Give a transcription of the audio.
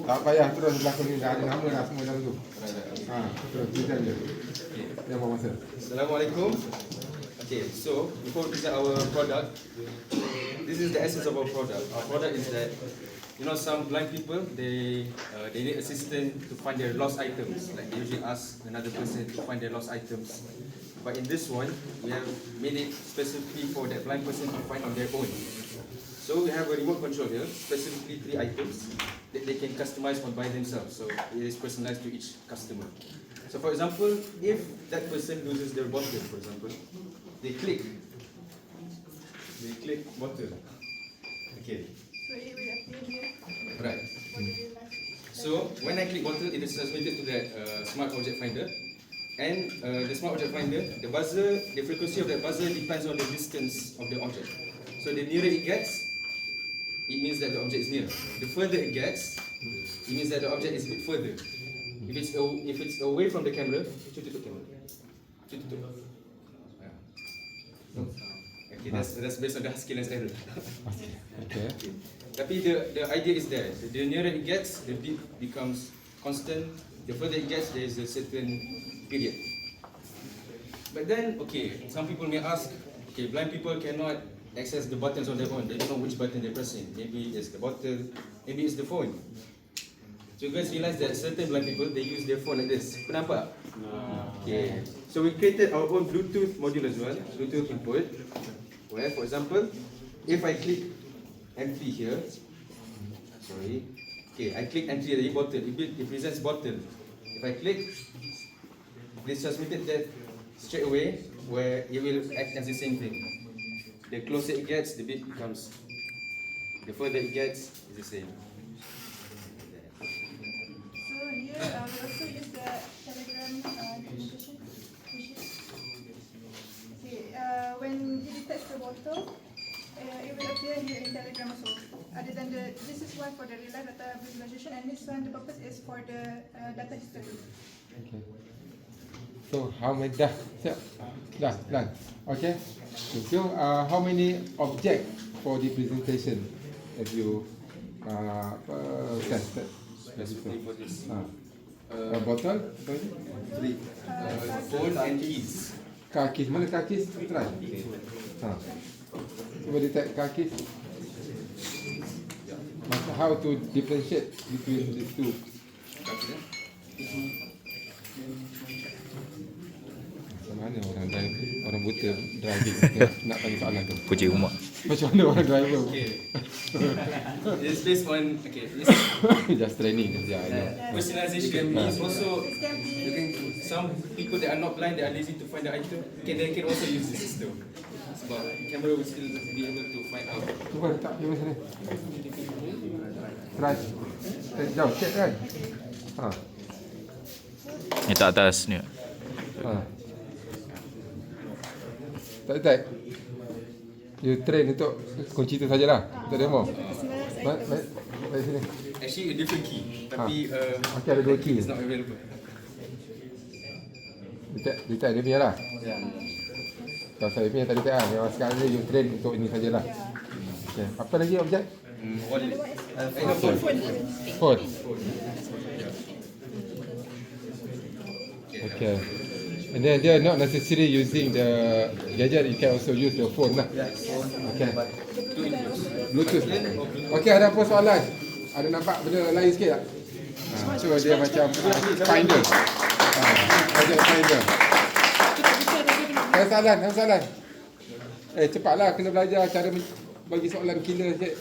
Tak payah terus belakang ni dah ada nama dah semua dalam tu. Terus cerita je. Dia mau masa. Assalamualaikum. Okay, so before we present our product, this is the essence of our product. Our product is that, you know, some blind people, they need assistance to find their lost items. Like they usually ask another person to find their lost items. But in this one, we have made it specifically for that blind person to find on their own. So we have a remote control here, specifically 3 items that they can customize or buy themselves. So it is personalized to each customer. So for example, if that person loses their bottle, for example, they click bottle. Okay. So it will appear here. Right. For the real life. So when I click bottle, it is transmitted to that smart object finder. And the smart object finder, the buzzer, the frequency of that buzzer depends on the distance of the object. So the nearer it gets, it means that the object is near. The further it gets, it means that the object is a bit further. If it's away from the camera, tutup camera. Tutup. Okay, that's based on the skill and error. Okay. Tapi the idea is there. The nearer it gets, the beat becomes constant. The further it gets, there is a certain period. But then, okay, some people may ask, okay, blind people cannot access the buttons on their own. They don't know which button they're pressing. Maybe it's the bottle, maybe it's the phone. So you guys realize that certain blind people, they use their phone like this. Nampak? Okay. So we created our own Bluetooth module as well, Bluetooth input. Where, for example, if I click entry here, sorry, okay, I click entry the bottle, it presents bottle. If I click, it's transmitted that straight away, where it will act as the same thing. The closer it gets, the beat becomes. The further it gets, it's the same. So here we also use the Telegram communication, which is okay. When it detects the bottle, it will appear here in Telegram also. Other than this is one for the real life data visualization, and this one the purpose is for the data history. Okay. So how many dah? Siap? Dah, done. Okay. So how many objects for the presentation have you tested? Specifically for this. Botol? 3. Phone and keys. Car keys. Mana car keys? Try. Cuba detect car keys. How to differentiate between these two? Macam mana orang buta driving nak tanya soalan tu? Puji umat. Macam mana orang driver? Okay. It's based on, okay, Just training je. personalization means also some people that are not blind, they are lazy to find the item, they can also use the system. But camera will still be able to find out. Cuba letak dia sini. Try. Jauh sikit kan? Ni tak atas ni. Tak detect. You train untuk kunci tu sajalah. Untuk demo. Baik sini. Actually a different key, tapi Okey, ada 2 key. it's not available. Detect dia punya lah. Kalau saya punya tak detect lah. Yang sekarang ni you train untuk ini sajalah. Okay. Apa lagi objek? Wallet. Phone. Okay. And then they are not necessarily using the gadget. You can also use the phone lah. Okay. Bluetooth. Okay, ada apa soalan? Ada nampak benda lain sikit tak? So dia macam finder. Gadget finder. Ada soalan. Cepatlah, kena belajar cara bagi soalan killer sikit.